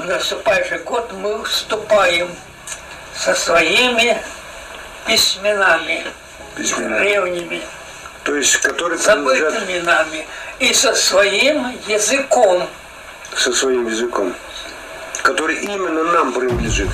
в наступающий год мы вступаем со своими письменами, древними, то есть, которые забытыми нами, и со своим языком. Со своим языком, который именно нам принадлежит.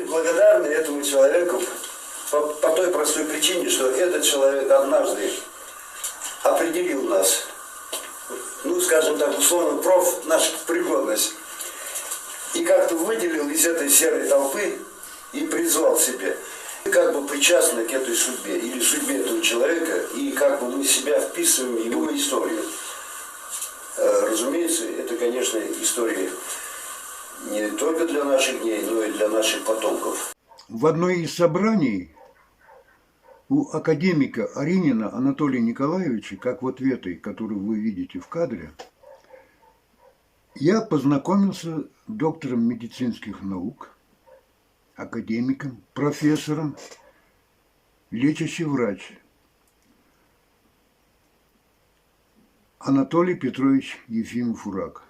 Благодарны этому человеку по той простой причине, что этот человек однажды определил нас, ну, скажем так, условно, нашу пригодность, и как-то выделил из этой серой толпы и призвал себе. Мы как бы причастны к этой судьбе, или судьбе этого человека, и как бы мы себя вписываем в его историю. Разумеется, это, конечно, история не только для наших дней, но и для наших потомков. В одной из собраний у академика Аринина Анатолия Николаевича, как вот в этой, которую вы видите в кадре, я познакомился с доктором медицинских наук, академиком, профессором, лечащий врач Анатолий Петрович Ефимов-Урак.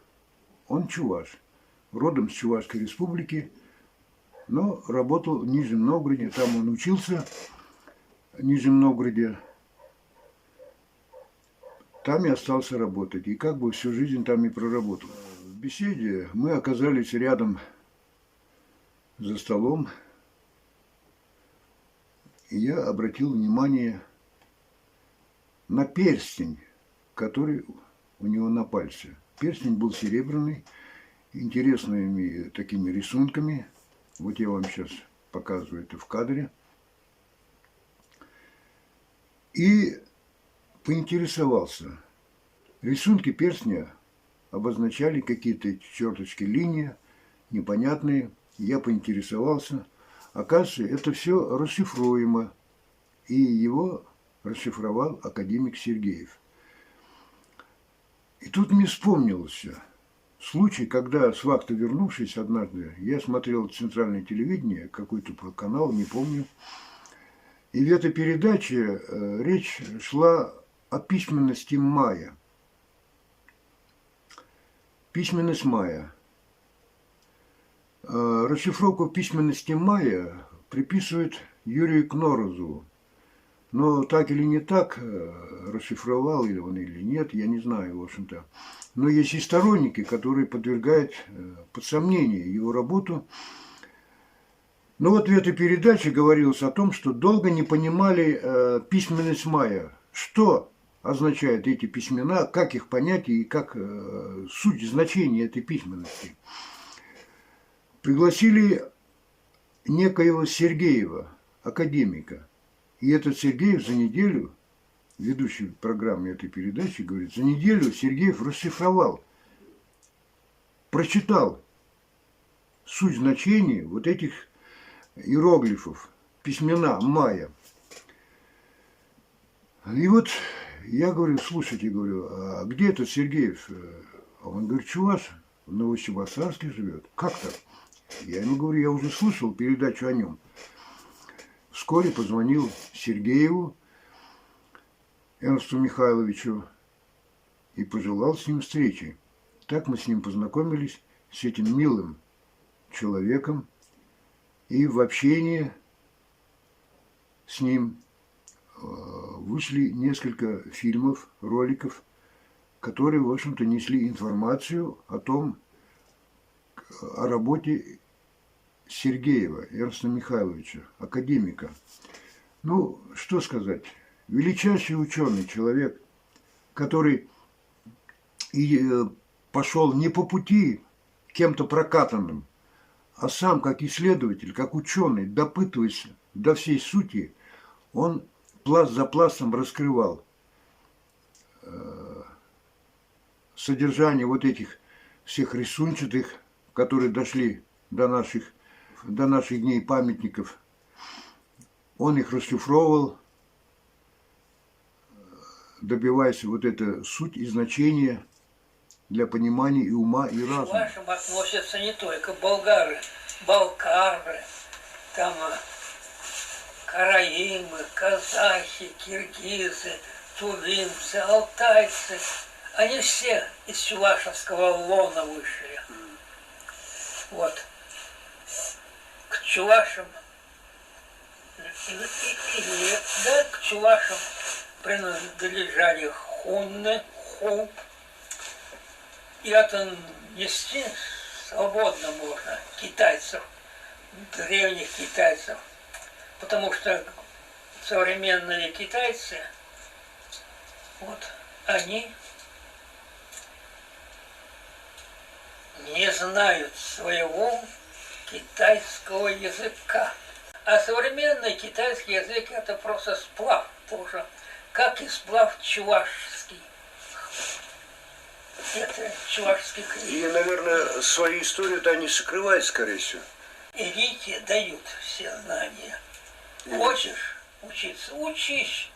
Он чуваш, родом с Чувашской республики, но работал в Нижнем Новгороде, там он учился в Нижнем Новгороде, там и остался работать, и как бы всю жизнь там и проработал. В беседе мы оказались рядом за столом, и я обратил внимание на перстень, который у него на пальце. Перстень был серебряный, интересными такими рисунками. Вот я вам сейчас показываю это в кадре. И поинтересовался. Рисунки перстня обозначали какие-то черточки, линии непонятные. Я поинтересовался. Оказывается, это все расшифруемо. И его расшифровал академик Сергеев. И тут мне вспомнился случай, когда с вахты вернувшись однажды, я смотрел центральное телевидение, какой-то канал, не помню. И в этой передаче речь шла о письменности майя. Письменность майя. Расшифровку письменности майя приписывают Юрию Кнорозову. Но так или не так, расшифровал ли он или нет, я не знаю, в общем-то. Но есть и сторонники, которые подвергают под сомнение его работу. Но вот в этой передаче говорилось о том, что долго не понимали письменность майя. Что означают эти письмена, как их понять и как суть значения этой письменности. Пригласили некоего Сергеева, академика. И этот Сергеев за неделю, ведущий программы этой передачи, говорит, за неделю Сергеев расшифровал, прочитал суть значения вот этих иероглифов, письмена майя. И вот я говорю, слушайте, говорю, а где этот Сергеев? А он говорит, чуваш, в Новочебоксарске живет. Как так? Я ему говорю, я уже слышал передачу о нем. Вскоре позвонил Сергееву, Эрнсту Михайловичу, и пожелал с ним встречи. Так мы с ним познакомились, с этим милым человеком, и в общении с ним вышли несколько фильмов, роликов, которые, в общем-то, несли информацию о том, о работе Сергеева, Эрнста Михайловича, академика. Ну, что сказать, величайший ученый человек, который и пошел не по пути кем-то прокатанным, а сам как исследователь, как ученый, допытываясь до всей сути, он пласт за пластом раскрывал содержание вот этих всех рисунчатых, которые дошли до наших дней памятников. Он их расшифровывал, добиваясь вот это суть и значение для понимания и ума, и К разума. вашим относятся не только болгары, балкары, там караимы, казахи, киргизы, тувинцы, алтайцы. Они все из чувашевского лона вышли. Вот. К чувашам, да, к чувашам принадлежали хунны, ху. И это нести свободно можно китайцев, древних китайцев. Потому что современные китайцы, вот, они не знают своего китайского языка. А современный китайский язык это просто сплав тоже, как и сплав чувашский. Это чувашский крик. И, наверное, свою историю-то они скрывают, скорее всего. Элите дают все знания. Хочешь учиться, учись,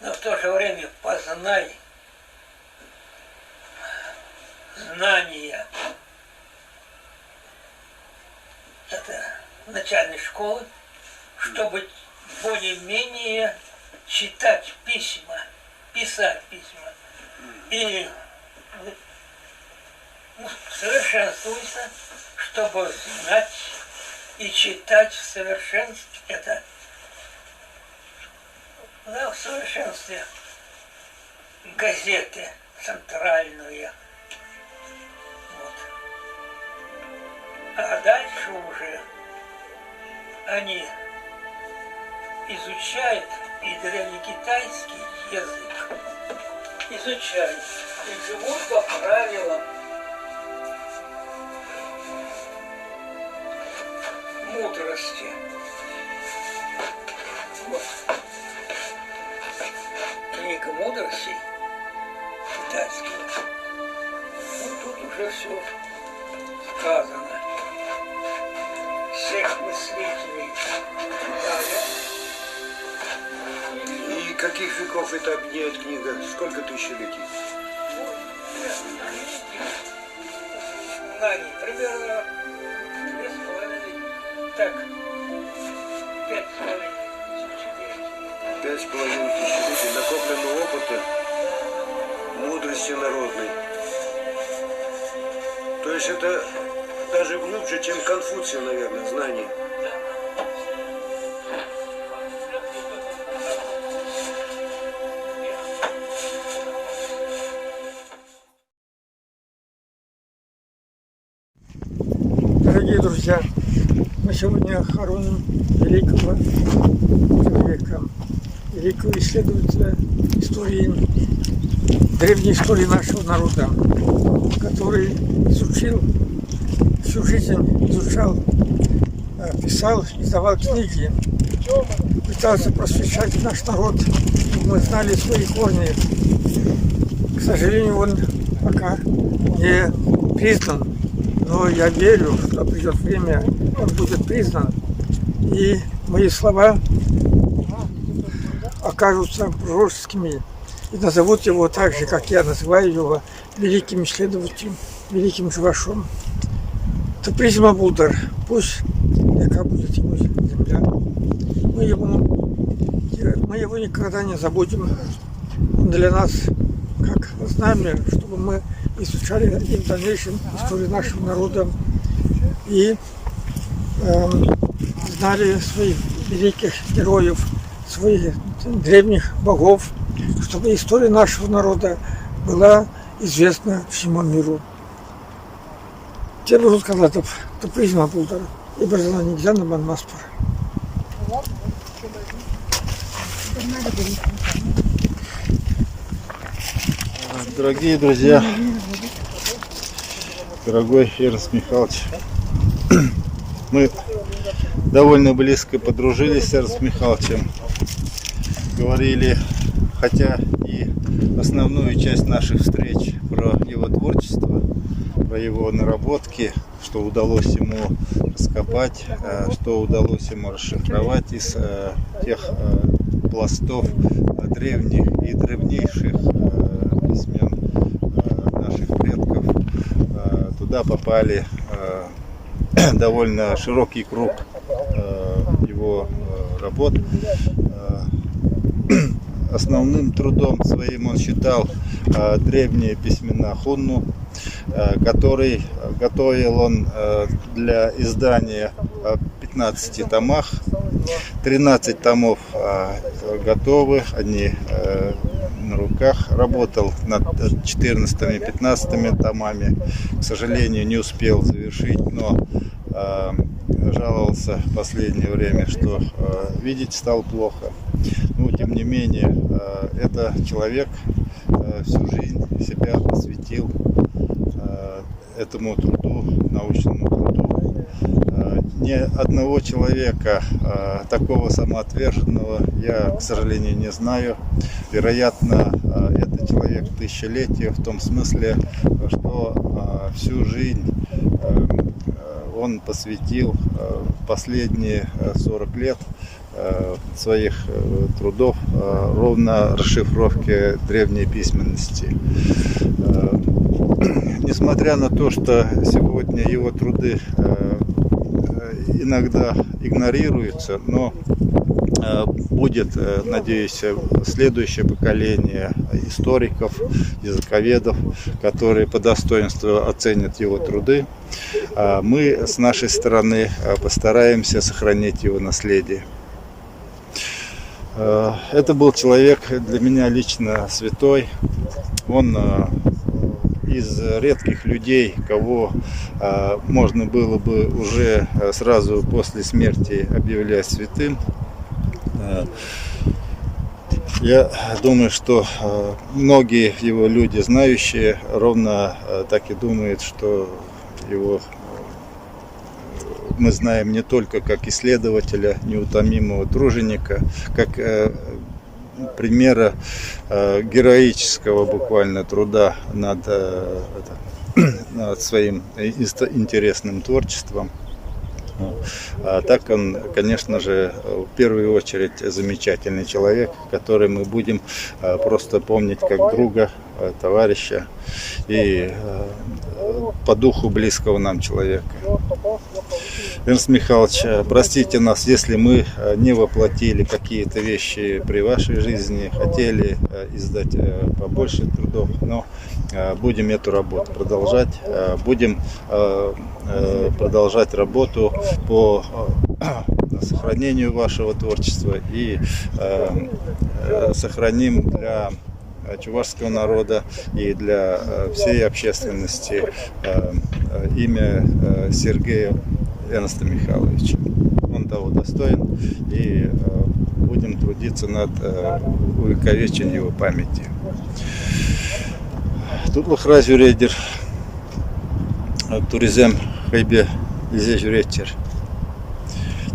но в то же время познай знания. Это начальной школы, чтобы более-менее читать письма, писать письма. И совершенствуйся, чтобы знать и читать в совершенстве. Это да, в совершенстве газеты центральные. Вот. А дальше уже они изучают и древнекитайский язык, изучают и живут по правилам мудрости. Вот. Книга мудрости китайская. Ну, тут уже все сказано. Всех мыслителей Китая. И каких веков это объединяет книга? Сколько тысячелетий? Знаний примерно 2,5, так, 5,5 тысячелетий. 5,5 тысячелетий накопленного опыта, мудрости народной. То есть это даже глубже, чем Конфуция, наверное, знание. Дорогие друзья, мы сегодня хороним великого человека, великого исследователя истории, древней истории нашего народа, который изучил, всю жизнь изучал, писал, издавал книги, пытался просвещать наш народ, чтобы мы знали свои корни. К сожалению, он пока не признан. Но я верю, что придет время, он будет признан, и мои слова окажутся пророческими и назовут его так же, как я называю его, великим исследователем, великим чувашом. Это Призма Булдар, пусть яка будет его земля. Мы его никогда не забудем. Он для нас как знамя, чтобы мы изучали и в дальнейшем историю нашего народа и знали своих великих героев, своих древних богов, чтобы история нашего народа была известна всему миру. Тебе буду сказать, что Призма Булдар и Бразана нельзя на Банмаспор. Дорогие друзья, Дорогой Эрнст Михайлович, мы довольно близко подружились с Эрнстом Михайловичем. Говорили, хотя и основную часть наших встреч про его творчество, про его наработки, что удалось ему раскопать, что удалось ему расшифровать из тех пластов древних и древнейших письмен наших предков. Туда попали довольно широкий круг его работ. Основным трудом своим он считал древние письмена Хунну, который готовил он для издания в 15 томах. 13 томов готовы, они на руках. Работал над 14-15 томами. К сожалению, не успел завершить, но жаловался в последнее время, что видеть стал плохо. Но тем не менее, это человек всю жизнь себя посвятил этому труду, научному труду. Ни одного человека такого самоотверженного я, к сожалению, не знаю. Вероятно, это человек тысячелетия в том смысле, что всю жизнь он посвятил последние 40 лет своих трудов ровно расшифровке древней письменности. Несмотря на то, что сегодня его труды иногда игнорируются, но будет, надеюсь, следующее поколение историков, языковедов, которые по достоинству оценят его труды. Мы с нашей стороны постараемся сохранить его наследие. Это был человек для меня лично святой. Он из редких людей, кого можно было бы уже сразу после смерти объявлять святым. Я думаю, что многие его люди, знающие, ровно так и думают, что его мы знаем не только как исследователя, неутомимого труженика, как примера героического буквально труда над своим интересным творчеством. А так он, конечно же, в первую очередь замечательный человек, который мы будем просто помнить как друга, товарища и по духу близкого нам человека. Эрнст Михайлович, простите нас, если мы не воплотили какие-то вещи при вашей жизни, хотели издать побольше трудов, но будем эту работу продолжать, будем продолжать работу по сохранению вашего творчества и сохраним для чувашского народа и для всей общественности имя Сергея Эрнста Михайловича. Он того достоин, и будем трудиться над увековечением его памяти. Тутлах разюредер, туризм хайбе лизе жюретер.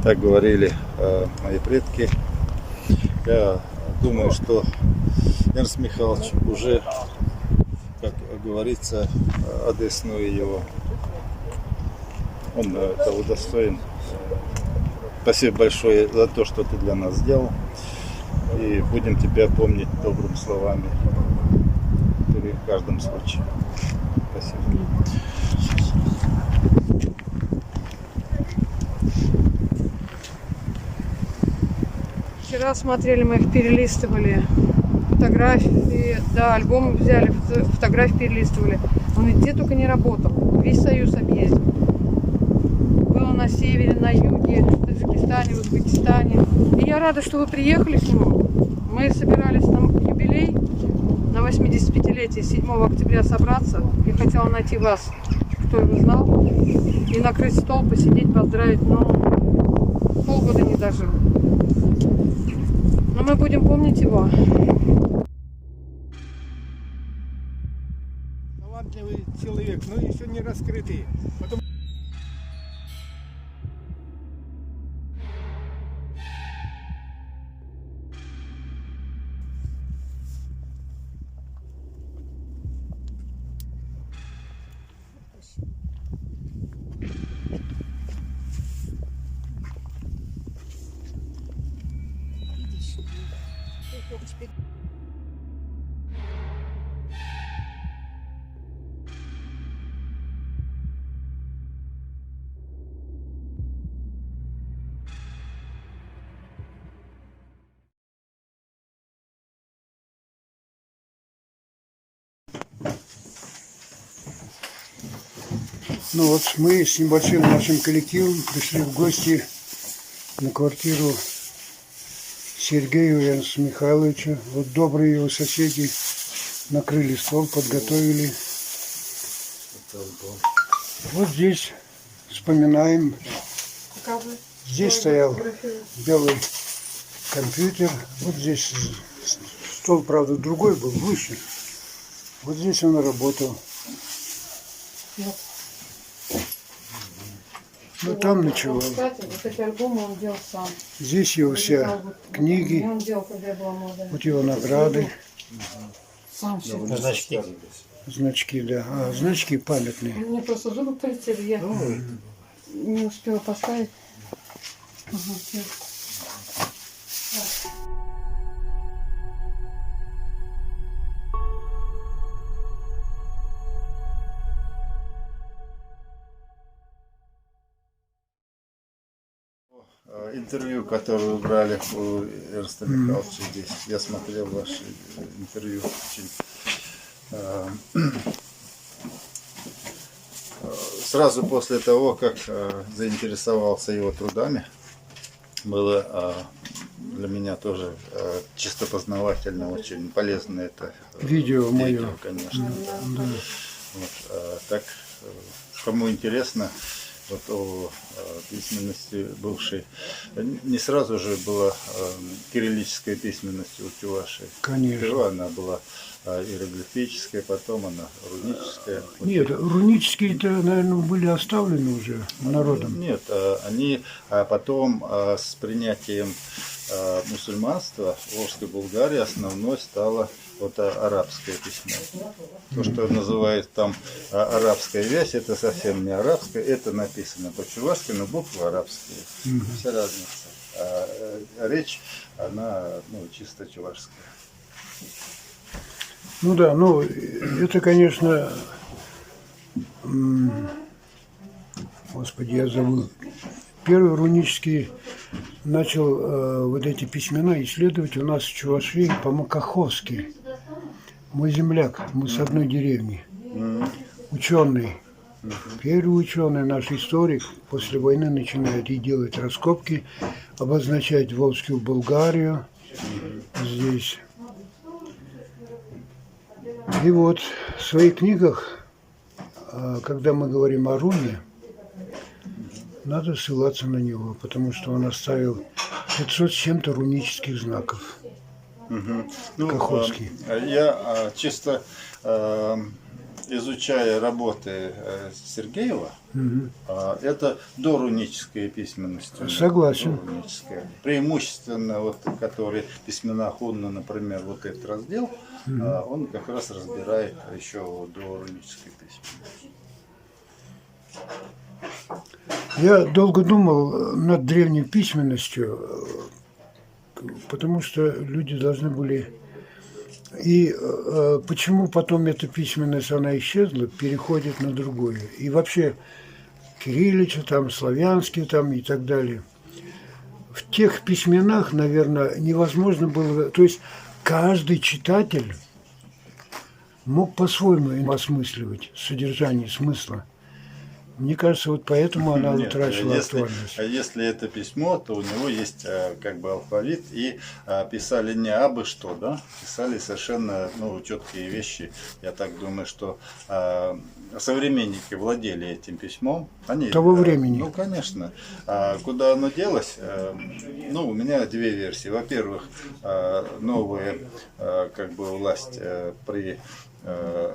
Так говорили мои предки. Я думаю, что Эрнст Михайлович уже, как говорится, одесную его. Он того достоин. Спасибо большое за то, что ты для нас сделал. И будем тебя помнить добрыми словами в каждом случае. Спасибо. Вчера смотрели, мы их перелистывали. Фотографии, да, альбомы взяли, фотографии перелистывали. Он где только не работал. Весь Союз объездил. Был на севере, на юге, в Таджикистане, в Узбекистане. И я рада, что вы приехали к нему. Мы собирались на юбилей, на 85-летие 7 октября собраться. Я хотела найти вас, кто его знал, и накрыть стол, посидеть, поздравить, но полгода не дожил. Но мы будем помнить его. Талантливый человек. человек, но еще не раскрытый. Потом... Ну вот мы с небольшим нашим коллективом пришли в гости на квартиру Сергея Януса Михайловича. Вот добрые его соседи накрыли стол, подготовили. Вот здесь вспоминаем. Здесь стоял белый компьютер. Вот здесь стол, правда, другой был, выше. Вот здесь он работал. Ну там ночевал. Кстати, вот эти альбомы он делал сам. Здесь его все книги, Он делал, когда я была молодая. вот его награды, Сам все. значки, да. А, значки памятные. Мне просто зубы полетели, я не успела поставить. Ага, всё. Интервью, которое вы брали у Эрнста Михайловича здесь. Я смотрел ваши интервью. Очень, сразу после того, как заинтересовался его трудами, было для меня тоже чисто познавательно, очень полезно это Видео мое. конечно. Вот, так, кому интересно, вот о письменности бывшей. Не сразу же была кириллическая письменность у Чувашии. Конечно. Сперва она была иероглифическая, потом она руническая. Нет, рунические-то, наверное, были оставлены уже народом. Нет, они потом с принятием мусульманства в Волжской Булгарии основной стало вот арабское письмо. То, что называют там арабская вязь, это совсем не арабское, это написано по-чувашски, но буквы арабские. Вся разница. А речь, она чисто чувашская. Ну да, ну это, конечно, господи, я забыл. Первый рунический начал вот эти письмена исследовать у нас в Чувашии по-макаховски. Мой земляк, мы с одной деревни. Ученый. Первый ученый, наш историк, после войны начинает и делать раскопки, обозначать Волжскую Булгарию здесь. И вот в своих книгах, когда мы говорим о руне, надо ссылаться на него, потому что он оставил 500 с чем-то рунических знаков. Каховский. Я чисто изучая работы Сергеева, это доруническая письменность. Согласен. Доруническая. Преимущественно, вот, которые письмена хунна, например, вот этот раздел, он как раз разбирает еще дорунической письменности. Я долго думал над древней письменностью, потому что люди должны были... И почему потом эта письменность, она исчезла, переходит на другую. И вообще кириллица, там, славянский там и так далее. В тех письменах, наверное, невозможно было... То есть каждый читатель мог по-своему им осмысливать содержание, смысла. Мне кажется, вот поэтому она утратила актуальность. А если это письмо, то у него есть как бы алфавит, и писали не абы что, да, писали совершенно четкие вещи. Я так думаю, что современники владели этим письмом. Они, того времени. Ну, конечно. Куда оно делось? У меня две версии. Во-первых, новая как бы власть при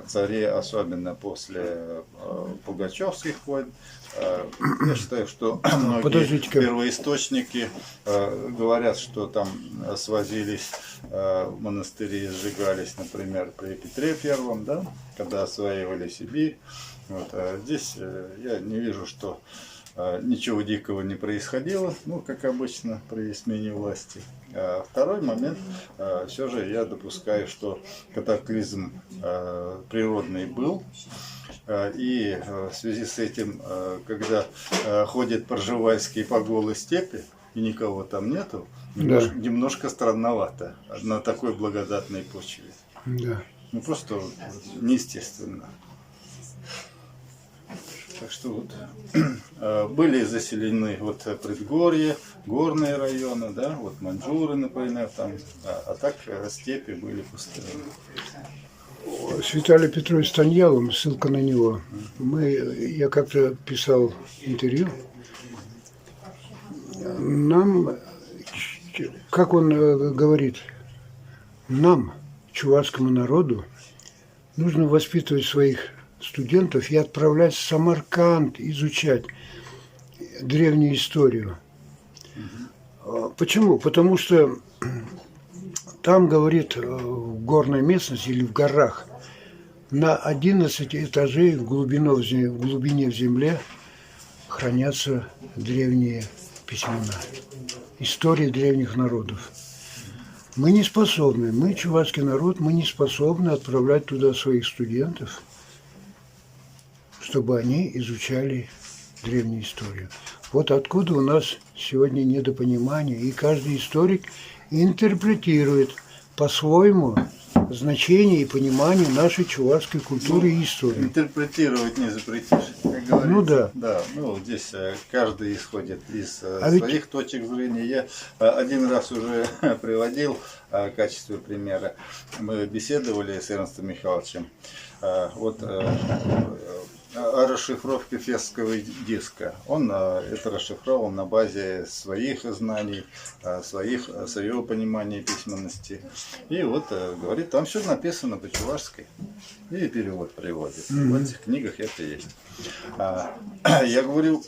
царе, особенно после пугачевских войн. Я считаю, что многие Подождите-ка. первоисточники говорят, что там свозились монастыри, сжигались, например, при Петре Первом, да, когда осваивали Сибирь. Вот, а здесь я не вижу, что ничего дикого не происходило, ну, как обычно при смене власти. А второй момент, все же я допускаю, что катаклизм природный был. И в связи с этим, когда ходят пржевальские по голой степи, и никого там нету, немножко странновато на такой благодатной почве. Да. Ну, просто неестественно. Так что вот были заселены вот предгорье, горные районы, да, вот Маньчжуры, например, там, а так степи были пустые. С Виталием Петровичем Станьялом, ссылка на него, я как-то писал интервью, нам, как он говорит, нам, чувашскому народу, нужно воспитывать своих студентов и отправлять в Самарканд изучать древнюю историю. Почему? Потому что там, говорит, в горной местности или в горах на 11 этажей в глубине в земле хранятся древние письмена, истории древних народов. Мы не способны, мы, чувашский народ, мы не способны отправлять туда своих студентов, чтобы они изучали древнюю историю. Вот откуда у нас сегодня недопонимание, и каждый историк интерпретирует по-своему значение и понимание нашей чувашской культуры и истории. Интерпретировать не запретишь, как говорится. Ну да. Да, ну здесь каждый исходит из своих точек зрения. Я один раз уже приводил в качестве примера. Мы беседовали с Эрнстом Михайловичем. Вот о расшифровке фесского диска. Он это расшифровал на базе своих знаний, своего понимания письменности. И вот говорит, там все написано по-чувашски. И перевод приводит. В этих книгах это есть. Я говорю,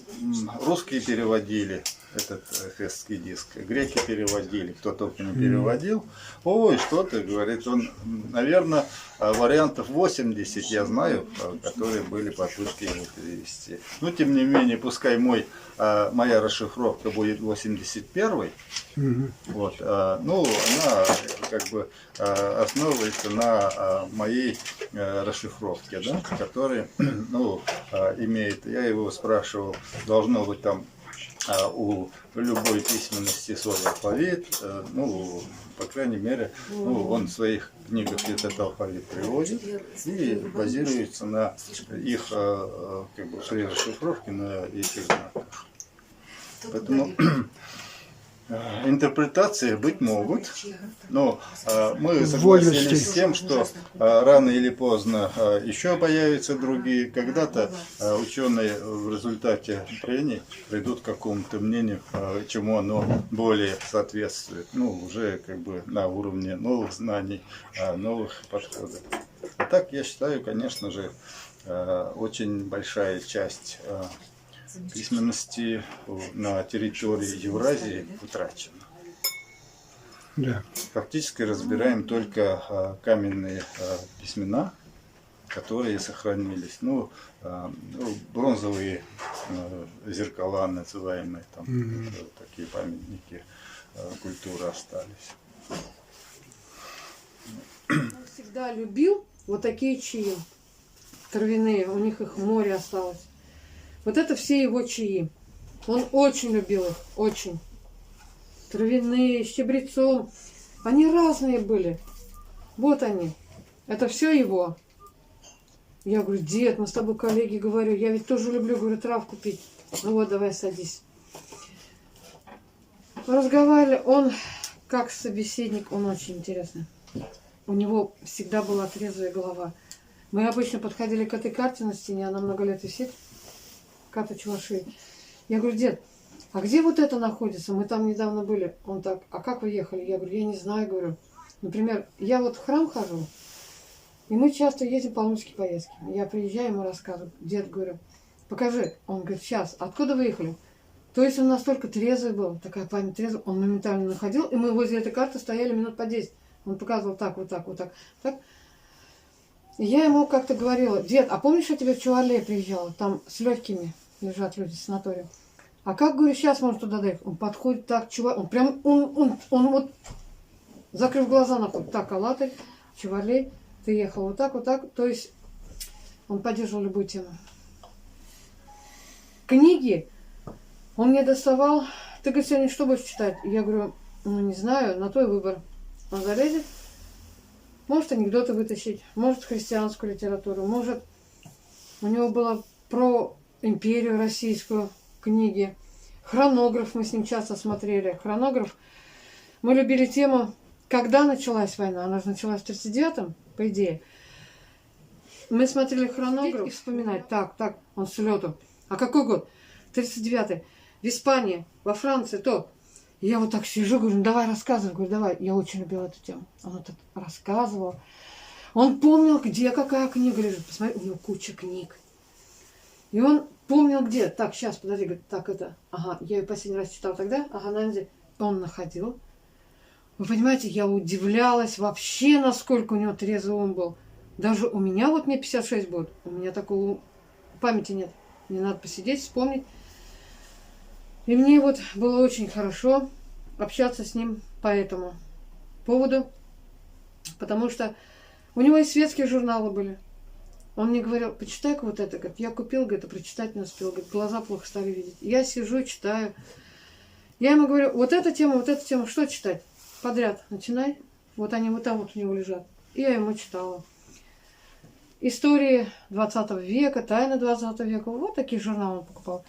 русские переводили этот фесский диск, греки переводили, кто только не переводил. Ой, что ты, говорит, он, наверное, вариантов 80 я знаю, которые были попытки его перевести. Но, тем не менее, пускай моя расшифровка будет 81-й, вот, ну, она как бы основывается на моей расшифровке, да, которая, ну, имеет, я его спрашивал, должно быть там у любой письменности свой алфавит, ну, по крайней мере, ну, он в своих книгах этот алфавит приводит и базируется на их, как бы, своей расшифровке, на этих знаках. Поэтому интерпретации быть могут, но мы согласились с тем, что рано или поздно еще появятся другие. Когда-то ученые в результате прений придут к какому-то мнению, чему оно более соответствует. Ну, уже как бы на уровне новых знаний, новых подходов. А так, я считаю, конечно же, очень большая часть письменности на территории Евразии утрачена. Да. Фактически разбираем только каменные письмена, которые сохранились. Ну, бронзовые зеркала, называемые, там, такие памятники культуры остались. Он всегда любил вот такие чаи травяные, у них их море осталось. Вот это все его чаи. Он очень любил их, очень. Травяные, с чабрецом. Они разные были. Вот они. Это все его. Я говорю, дед, мы с тобой коллеги, говорю, я ведь тоже люблю, говорю, травку пить. Ну вот, давай садись. Разговаривали, он как собеседник, он очень интересный. У него всегда была трезвая голова. Мы обычно подходили к этой карте на стене, она много лет висит. Карта Чувашии. Я говорю, дед, а где вот это находится? Мы там недавно были. Он так, а как вы ехали? Я говорю, я не знаю, говорю. Например, я вот в храм хожу, И мы часто ездим в паломнические поездки. Я приезжаю, ему рассказываю. Дед, говорю, покажи. Он говорит, сейчас. Откуда выехали? То есть он настолько трезвый был, такая память трезвая, он моментально находил, и мы возле этой карты стояли минут по 10. Он показывал так, вот так, вот так, так. И я ему как-то говорила, дед, а помнишь, я тебе в Чуварле приезжала? Там с легкими лежат люди в санатории. А как, говорю, сейчас можно туда доехать? Он подходит так, чувак, он прям, он вот, закрыв глаза, находит, так, Алатырь, Чуварлей, ты ехал вот так, то есть он поддерживал любую тему. Книги он мне доставал, ты, говорит, сегодня что будешь читать? Я говорю, ну, не знаю, на твой выбор. Он залезет, может анекдоты вытащить, может христианскую литературу, может, у него было про империю российскую книги. Хронограф мы с ним часто смотрели. Хронограф. Мы любили тему, когда началась война. Она же началась в 1939-м, по идее. Мы смотрели хронограф и вспоминать. Так, он с лету. А какой год? 39-й. В Испании, во Франции, то. И я вот так сижу, говорю, ну давай рассказывай. Говорю, давай. Я очень любила эту тему. Он вот так рассказывал. Он помнил, где какая книга лежит. Посмотри, у него куча книг. И он помнил, где. Так, сейчас, подожди, говорит, так это. Ага, я ее последний раз читал тогда. Ага, наверное, он находил. Вы понимаете, я удивлялась вообще, насколько у него трезвый ум был. Даже у меня, вот мне 56 будет, у меня такого памяти нет. Мне надо посидеть, вспомнить. И мне вот было очень хорошо общаться с ним по этому поводу. Потому что у него и светские журналы были. Он мне говорил, почитай-ка вот это. Говорит, я купил, говорит, а прочитать не успел. Говорит, глаза плохо стали видеть. Я сижу, читаю. Я ему говорю, вот эта тема, что читать? Подряд начинай. Вот они вот там вот у него лежат. И я ему читала. Истории 20 века, тайны 20 века. Вот такие журналы он покупал.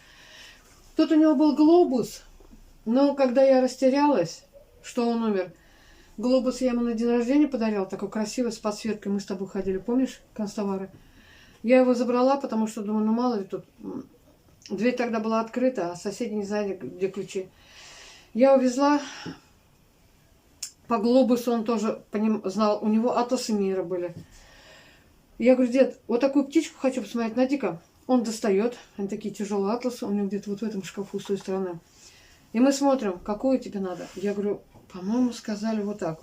Тут у него был глобус. Но когда я растерялась, что он умер, глобус я ему на день рождения подарила, такой красивый, с подсветкой. Мы с тобой ходили, помнишь, констовары? Я его забрала, потому что думаю, ну мало ли тут. Дверь тогда была открыта, а соседи не знали, где ключи. Я увезла. По глобусу он тоже знал. У него атласы мира были. Я говорю, дед, вот такую птичку хочу посмотреть, найди-ка. Он достает. Они такие тяжелые атласы. У него где-то вот в этом шкафу с той стороны. И мы смотрим, какую тебе надо. Я говорю, по-моему, сказали вот так.